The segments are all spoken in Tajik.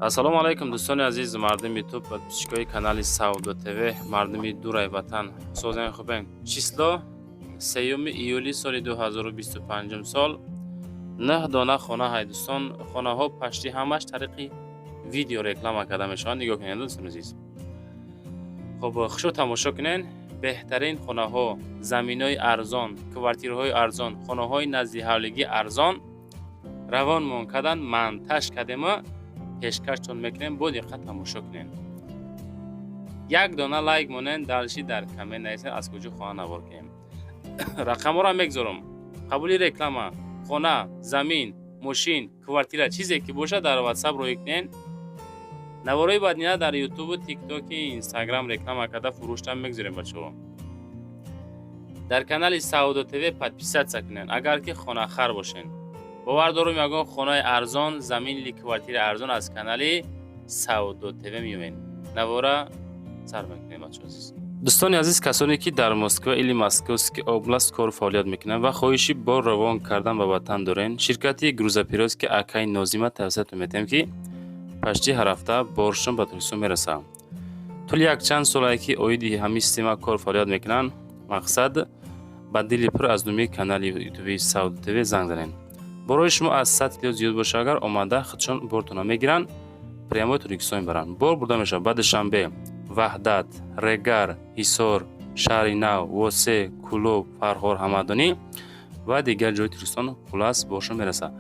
ассалому алайкум дӯстони азиз, мардуми ютуб подписчикои канали Саудо ТВ, мардуми дурай ватан, созен хубен. Число 3 июли соли 2025 сол 9 дона хона ҳай дӯстон, хонаҳо пашти ҳамаш тариқи видео реклама карда мешаванд. Нигоҳ кунед дӯстон азиз. хуб хушо тамошо кунед. беҳтарин хонаҳо, заминҳои арзон, квартираҳои арзон, хонаҳои назди ҳавлигӣ арзон равонмон кардан монтаж кардема пешкаштон мекунем. бо диққат тамошо кунед. як дона лайк монен, далши дар комент нависед аз куҷо хона навор кунем. рақамҳоро мегзорам. қабули реклама, хона, замин, мошин, квартира, чизе ки бошад дар WhatsApp рӯй кунед. навораи баднина дар YouTube, TikTok, Instagram реклама карда фурӯштан мегзорем бачаҳо. дар канали Саудо ТВ подписатсия кунед. агар ки хонахар бошен, бовар дорум ягон хонаи арзон, замин или квартира арзон аз канали Саудо ТВ меёбед. навора сар мекунем бачаҳо азиз. дӯстони азиз, касоне ки дар Москва или Московский област кор фаъолият мекунанд ва хоҳиши бор равон кардан ба ватан дорен, ширкати грузоперевозки Акай Нозима тавсиятон метем ки пашти ҳар ҳафта боршон ба Туркистон мерасад. тӯли якчанд солае ки оиди ҳамин система кор фаъолият мекунанд. мақсад ба дили пур аз думии канали ютуби Саудо ТВ занг занед. борои шумо аз 100 миллион зиёд боша, агар омада худшон бортона мегиранд, прямо Туркистон мебаранд. бор бурда мешавад ба Душанбе, Ваҳдат, Регар, Ҳисор, Шаҳри Нав, Восе, Кулоб, Фарҳор Ҳамадонӣ ва дигар ҷои Туркистон хулас боршон мерасад.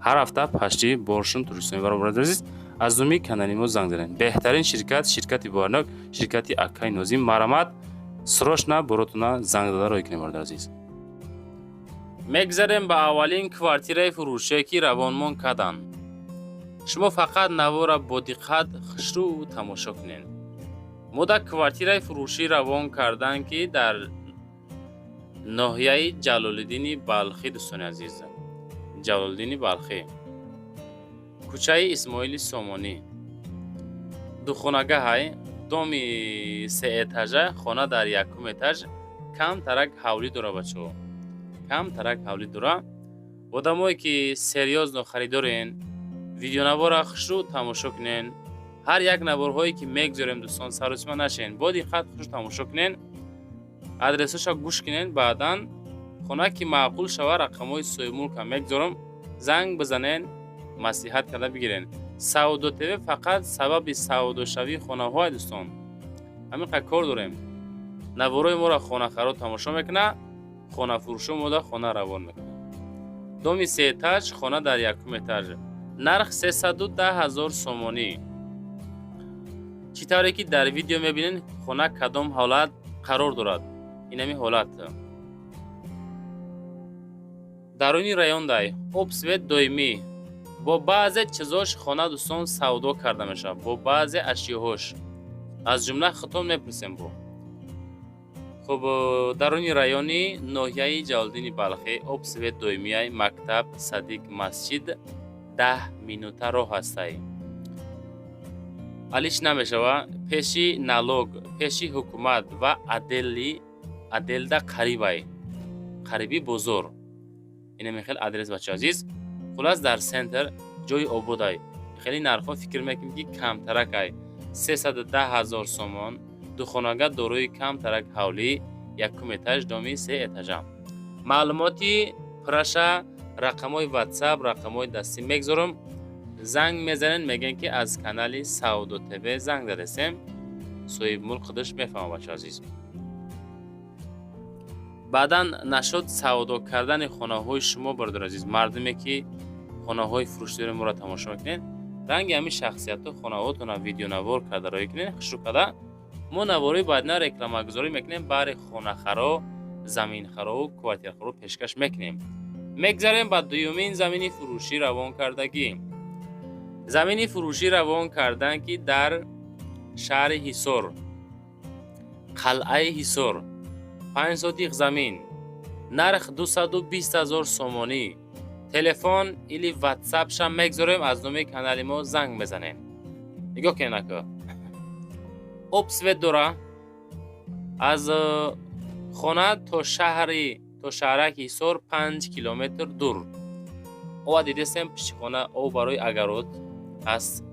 ҳар ҳафта пашти боршон Туркистон мебарад. азиз, аз думии канали мо занг занед. беҳтарин ширкат, ширкати боварнок, ширкати Акай Нозим. марамат срочно боротона занг дада роҳӣ кунем бародар азиз. мегзарем ба аввалин квартираи фурӯшие ки равонмон карданд. шумо фақат навора бо диққат хушрӯ тамошо кунед. мо дар квартираи фурӯшӣ равон карданд ки дар ноҳияи Ҷалолиддини Балхӣ, дӯстони азиз. Ҷалолиддини Балхӣ, кӯчаи Исмоили Сомонӣ, духонагаҳай, доми 3 этажа, хона дар 1 этаж, кам тарак ҳавлӣ дора бачаҳо. кам тарак ҳавлӣ дора. одамое ки серьёзно харидорен, видеонавора хушрӯ тамошо кунен. ҳар як наворҳое ки мегзорем дӯстон саросима нашен. бо диққат хушрӯ тамошо кунен. адресаша гӯш кунен. баъдан хона ки маъқул шава рақамҳои соҳибмулка мегзорам, занг бизанен, маслиҳат карда бигирен. Саудо ТВ фақат сабаби саудошавии хонаҳое дӯстон. ҳамин қадр кор дорем. навораи моро хонахаро тамошо мекуна, хонафурӯшо мода хона равон мекуна. доми 3 этаж, хона дар 1 этаж. нарх 310,000 сомонӣ. чӣ тавре ки дар видео мебинед хона кадом ҳолат қарор дорад. инами ҳолат. даруни район дай, обсвет доимӣ. бо баъзе чизош хона дӯстон савдо карда мешавад. бо баъзе ашёҳош. аз ҷумла хитоб мепурсем бо. хуб, даруни райони ноҳияи Ҷалолиддини Балхӣ, обсвет доимияй, мактаб, садиқ, масҷид 10 минута роҳ ҳастай. алиш намешава. пеши налог, пеши ҳукумат ва аделда қарибай. қариби бозор. инаме хел адрес бача азиз. хулас дар сентр ҷои ободай. хеле нархҳо фикр мекунем ки камтаракай. 310,000 сомон. духонага дорои камтарак ҳавлӣ, 1 этаж, доми 3 этажа. маълумоти пураша, рақамҳои WhatsApp, рақамҳои дастӣ мегзорам. занг мезанен, мегӯянд ки аз канали Саудо ТВ занг задастем. соҳибмулк худаш мефаҳма бача азиз. баъдан нашод савдо кардани хонаҳои шумо бародар азиз. мардуме ки хонаҳои фурӯшидори моро тамошо мекунед, ранги ҳамин шахсиятҳо хонаҳоатона видеонавор карда роҳӣ кунед. хушрӯ карда мо навораи баъдина рекламагузорӣ мекунем. баъри хонахаро, заминхаро, квартирахоро пешкаш мекунем. мегзарем ба дуюмин замини фурӯшӣ равон кардагӣ. замини фурӯшӣ равон кардан ки дар шаҳри Ҳисор, қалъаи Ҳисор, 5 сотиқ замин, нарх 220,000 сомонӣ. телефон или WhatsApp-ша мегзорем, аз номи канали мо занг мезанем. нигоҳ кунед ака. обсвет дора. аз хона то шаҳраки Ҳисор 5 километр дур. ова дидесем пишти хона об барои агарот аст.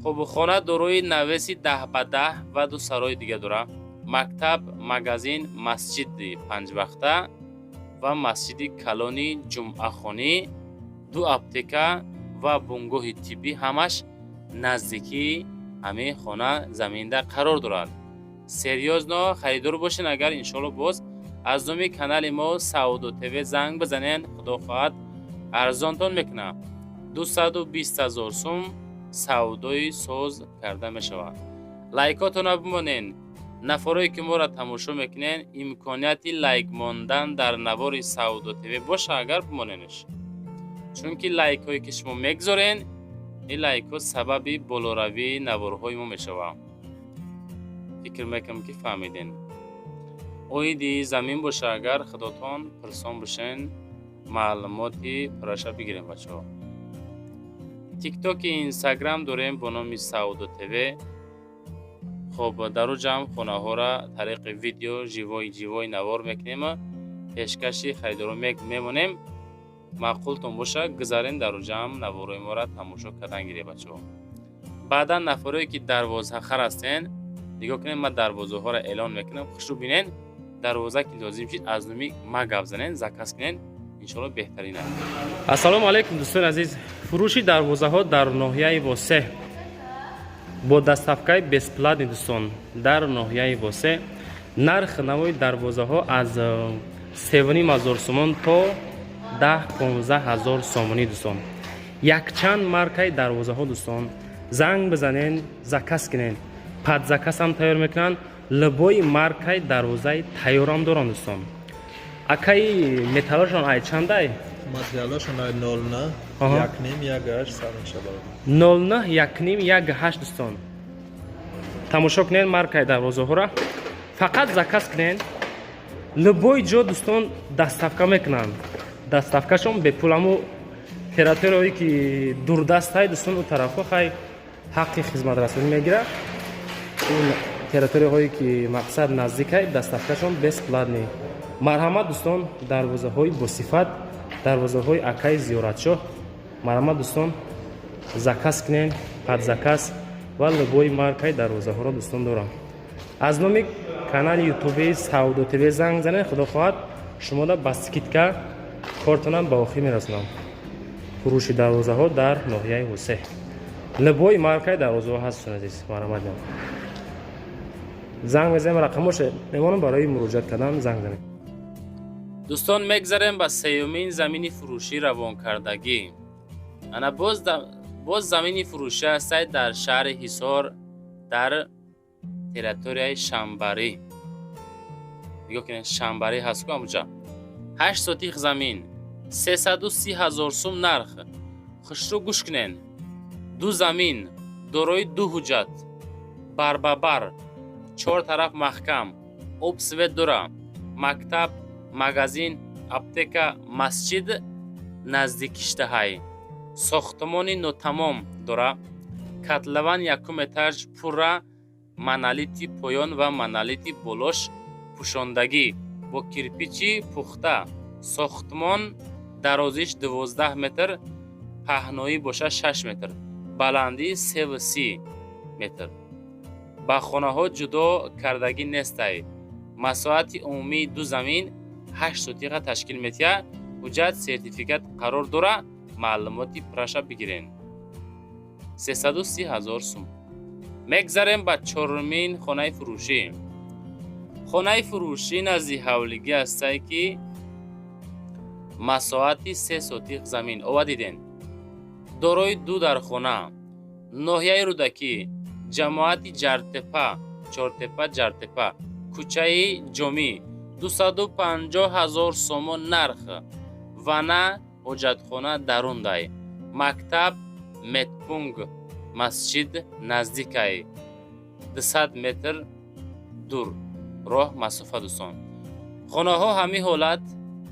خب خانه دارای نویسی 10 به 10 و 2 سرای دیگه داره. مکتب، مگزین، مسجد 5 وقته و مسجد کلانی، جمعه خانی، 2 اپتیکا و بنگاه طبی همش نزدیکی همه خانه زمینده قرار دارد. سریازنا خریدار باشین. اگر انشالله باز از نام کانال ما سعودو تیوی زنگ بزنین، خدا خواهد ارزانتان میکنه. 220,000 سوم سعودوی سوز کرده میشود. لایکاتون رو بمانین. نفرایی که ما را تماشا میکنین امکانیتی لایک ماندن در نوار سعودو تیوی باشه اگر بمانینش، چون که لایک هایی که شما میگذارین این لایک ها سبب بالاروی نوارهای ما میشود. فکر میکنم که فهمیدین. اویدی زمین باشه اگر خداتان پرسان بشین معلوماتی پراشه بگیریم بچه ها. تیک توک اینستاگرام داریم با نام سعودو تیوی. خب در جمع خانه ها را طریق ویدیو جیوای نوار میکنیم، پیشکشی خریدارو میمونیم. معقولتون باشه گذارین در جمع نوارای ما را تماشا کردن گیره بچه ها. بعدا نفرایی که دروازه خر هستین دیگه کنین، من دروازه ها را اعلان میکنم، خوش رو بینین. دروازه که لازم شید از نمی ما گپ زنین، زکس کنین، انشالله بهترینه. السلام علیکم دوستان عزیز. فروشی دروازه ها در ناحیه واسه با دستافکای بسپلات دوستان در ناحیه واسه. نرخ نوای دروازه ها از 7,500 سومون تا 10-15,000 سومونی دوستان. یک چند مارکای دروازه ها دوستان زنگ بزنین، زکس کنین. پد زکس هم تیار میکنن. لبای مارکای دروازه تیار هم دارن دوستان. اکای متالشون ای چنده؟ متریالشون ای 09 1.5 سر میشه 09 1.5 دوستان. تماشا کنین مارکای دروازه ها را. فقط زکس کنین. لبای جا دوستان دستافکا میکنن. دستافکاشون به پولمو تراتور هایی که دور دست های دوستان اون طرف ها خیلی حقی خدمت رسانی میگیره. اون تراتور هایی که مقصد نزدیک های دستافکاشون بس پلاد نی. مرحمت دوستان دروازه های بصفت، دروازه های اکای زیارتشاه. مرحمت دوستان زکس کنین، پد زکس و لبای مارکای دروازه ها را دوستان دارم. از نام کانال یوتیوب سعودو تیوی زنگ زنین، خدا خواهد شما را بسکیت که کارتونم با آخی میرسونم. فروش دروازه ها در ناحیه وسه. لبای مارکای دروازه ها هستون عزیز. مرحمت جان. زنگ بزنیم رقمش میمونم برای مراجعه کردن زنگ زنیم. دوستان میگذاریم به سیومین زمینی فروشی روان کردگی. انا باز زمینی فروشی است در شهر حصار در تریتوریای شنبری. دیگه که شنبری هست که اونجا 8 سوتیخ زمین 330,000 سوم نرخ. خوش رو گوش کنین. 2 زمین دارای 2 حجت بر 4 طرف محکم اوبسوه داره. مکتب، مگزین، اپتیکا، مسجد نزدیکشته های. ساختمانی نوتمام داره. کتلوان یکم اتاج پورا منالیتی پایان و منالیتی بلوش پوشاندگی با کرپیچی پخته. ساختمان درازیش 12 متر، پهنایی باشه 6 متر، بلندی 3.30 متر. با خانه ها جدا کردگی نیسته. مساحت عمومی 2 زمین 8 سوتیقه تشکیل میتیه. حجت سرتیفیکت قرار داره. معلوماتی پراشه بگیرین. 330,000 سوم. میگذاریم با چهارمین خانه فروشی. خانه فروشی نزدیک حولگی است که مساحتی 3 سوتیق زمین او دیدین. دارای 2 در خانه. ناحیه رودکی، جماعتی جرتپا، چارتپا جرتپا، کوچه جمی 250,000 سوم نرخ و نه حجت خانه درون دای. مکتب متپونگ مسجد نزدیک ای 200 متر دور راه مسافت دوستان. خانه ها همی حالت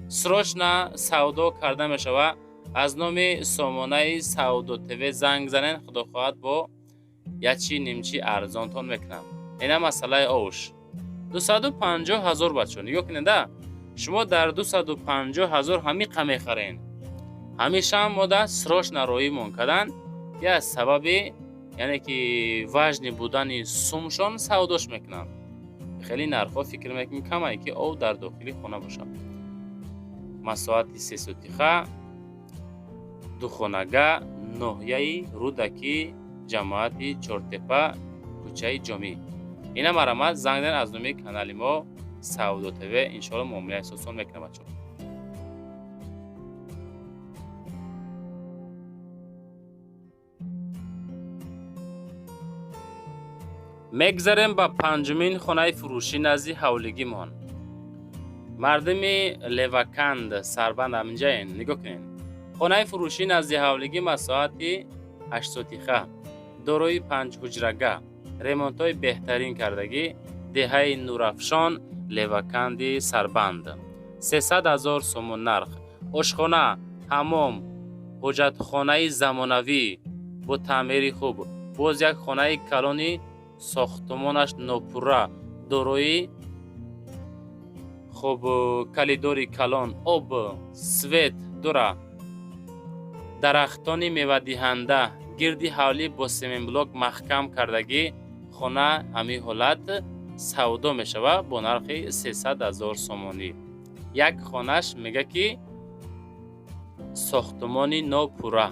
سروشنا سودا کرده می شود. از نام سامانه سعودو تیوی زنگ زنین، خدا خواهد با یچی نیمچی ارزانتان میکنم. اینه مسئله اوش. 250,000 بچه نگاه کننده. شما در 250,000 همی قمی خرین. همیشه هم ما در سروش نروی مون کردن. یا سبب یعنی که وزن بودن سومشان سوداش میکنن. خیلی نرخ فکر میکنیم کمه که او در داخل خانه باشه. مساحت 3 سوتیخه، 2 خانگاه، ناحیه رودکی، جماعت چهارتپه، کوچه جامی. اینا مرامت زنگ زدن از نومی کانال ما سعودا تیوی انشالله معامله اساسون میکنه بچه. میگذاریم با پنجمین خانه فروشی نزدی حولگی مان. مردمی لیوکند سربند همینجا این نگاه کنین. خانه فروشی نزدی حولگی مساحتی 8 سوتیخه، دارای 5 حجرگاه، ریمونت‌های بهترین کردگی، دهه نورافشان، لیوکندی سربند. 300,000 سومون نرخ. آشخانه، حمام، حجرتخانه زمانوی با تعمیر خوب. باز یک خانه کلانی ساختمانش نوپورا، دارای خوب کلیدوری کلان، آب، سویت داره. درختانی میوه دهنده، گردی حولی با سیمین بلوک محکم کردگی. خانه همین حالت سودا می شود با نرخ 300,000 سومانی. یک خانهش میگه که ساختمانی نوپورا.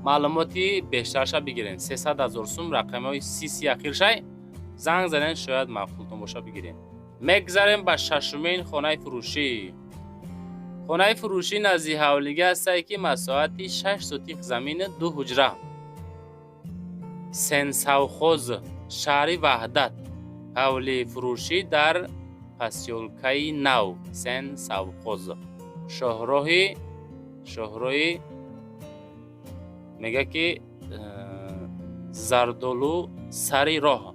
معلوماتی بیشترش بگیرین. 300,000 سوم رقم های سی اخیرش زنگ زدن شاید معقولتون باشه بگیرین. میگذاریم به ششمین خانه فروشی. خانه فروشی نزدیک حولگی است که مساحتی 6 سوتیخ زمین 2 حجره. سن سوخوز شهر وحدت. حولی فروشی در پسیولکای نو سن سوخوز. شهرهای میگه که زردالو سری راه.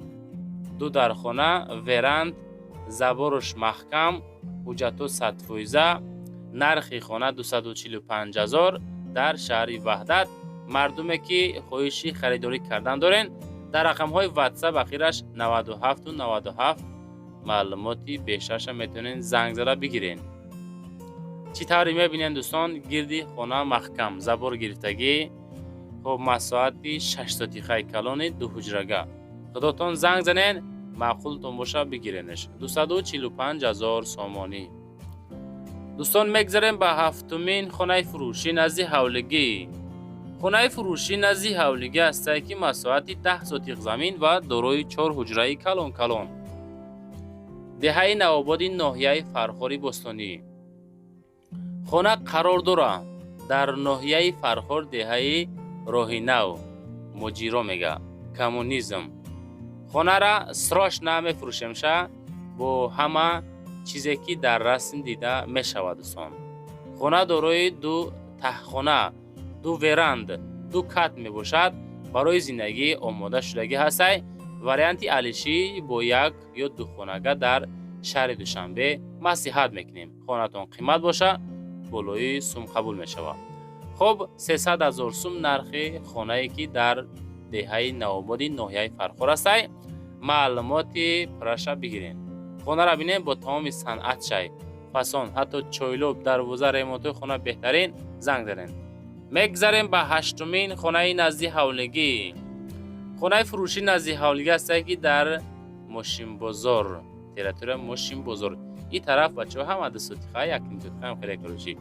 2 در خانه ورند، زبارش محکم، حجتو 100%. نرخ خانه 245,000 در شهر وحدت. مردمی که خواهشی خریداری کردن دارن در رقم های واتساپ اخیرش 97 و 97 معلوماتی بیشترش میتونین زنگ زده بگیرین. چی طوری میبینین دوستان؟ گردی خانه محکم، زبار گرفتگی، خب مساحتی 6 سوتیخه کلان 2 حجرگاه. خداتون زنگ زنین معقولتون باشه بگیرینش. 245,000 سومانی. دوستان میگذاریم به هفتمین خانه فروشی نزدیک حولگی. خانه فروشی نزدیک حولگی است که مساحتی 10 سوتیخ زمین و دارای 4 حجره کلان. دهه نوآبادی ناحیه فرخاری بستانی. خانه قرار داره در ناحیه فرخار دهه راهی نو مجیرا میگه کمونیزم. خانه را سراش نمی فروشمشه با همه چیزی که در رسم دیده می شود دوستان. خانه دارای 2 تهخانه، 2 ورند، 2 کت می باشد. برای زندگی آماده شدگی هست. وریانتی علیشی با 1 یا 2 خانگاه در شهر دوشنبه نصیحت میکنیم. خانه‌تون قیمت باشه بالای سوم قبول می شود. خب 300,000 سوم نرخ خانه‌ای که در دهه نوآبادی ناحیه فرخار است. معلوماتی پرشه بگیرین. خانه را بینیم با تمام صنعت شای فسان حتی چویلوب دروازه ریمونت خانه بهترین زنگ زدن. میگذاریم به هشتمین خانه نزدیک حولگی. خانه فروشی نزدیک حولگی است که در ماشین بازار، تریتوری ماشین بازار. این طرف بچه‌ها هم عدد سوتیخه یک سوتیخه هم خیلی کلوشی.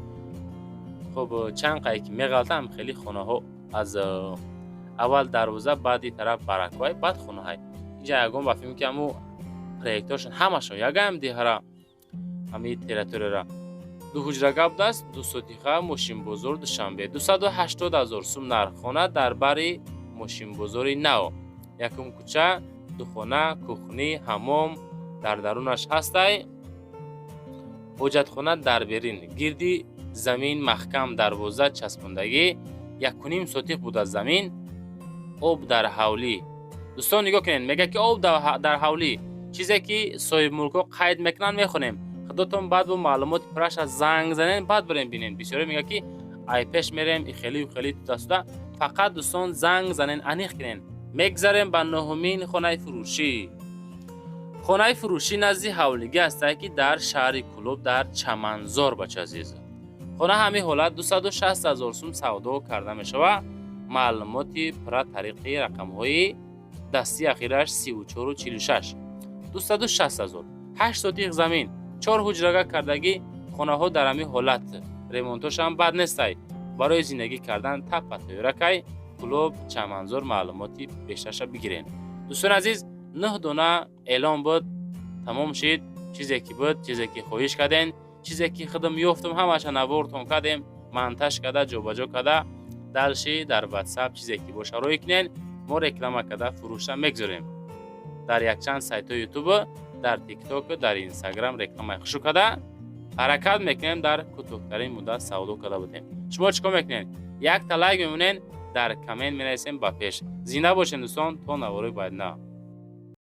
خب چند قایی که میغلطم خیلی خانه ها از اول دروازه بعدی طرف برکوای بعد خانه های اینجا یکم بفهمیم که همو پروژه‌شون همشون یکم دیگه همین تریتوری را 2 حجرگاه بود است. 2 سوتیخه ماشین بازار دوشنبه. 280,000 سوم نرخ. خانه در بری ماشین بازاری نو. یکم کوچه، 2 خانه، کوخنی، حمام در درونش هسته. حجرتخانه در برین. گردی زمین محکم، دروازه چسباندگی. 1.5 سوتیخ بود از زمین. آب در حولی. دوستان نگاه کنین میگه که آب در حولی چیزی که صاحب ملکا قید میکنن میخونیم. خودتون بعد با معلومات پرش از زنگ زنین بعد بریم ببینین. بسیاری میگه که ای پیش میریم خیلی تو دسته. فقط دوستان زنگ زنین انیخ کنین. میگذاریم به نهمین خانه فروشی. خانه فروشی نزدیک حولگی است که در شهر کلوب در چمنزار بچه عزیز. خانه همین حالت 260,000 سوم سودا کرده می شود. маълумоти пра тариқи рақамҳои дасти ахираш 34 و 46 260 000 8 сотиқ замин 4 ҳуҷрага кардагӣ хонаҳо дар ҳамин ҳолат ремонтошам бад нестай барои зиндагӣ кардан таппа тайёракай клуб чаманзор маълумоти бештарша бигирен. дӯстони азиз 9 дона эълон буд тамом шид. чизе ки буд, чизе ки хоҳиш кардем, чизе ки худам ёфтам ҳамаша навортон кардем, монтаж карда ҷобаҷо карда далши дар WhatsApp чизе ки боша рой кунен мо реклама карда фурӯшта мегзорем. дар якчанд сайтҳои YouTube, дар TikTok, дар Instagram рекламаи хушу карда ҳаракат мекунем дар кӯтоҳтарин муддат савдо карда будем. шумо чӣ кор мекунед? як та лайк мемонен, дар коммент менависем ба пеш. зинда бошед дӯстон, то навораи баъдина.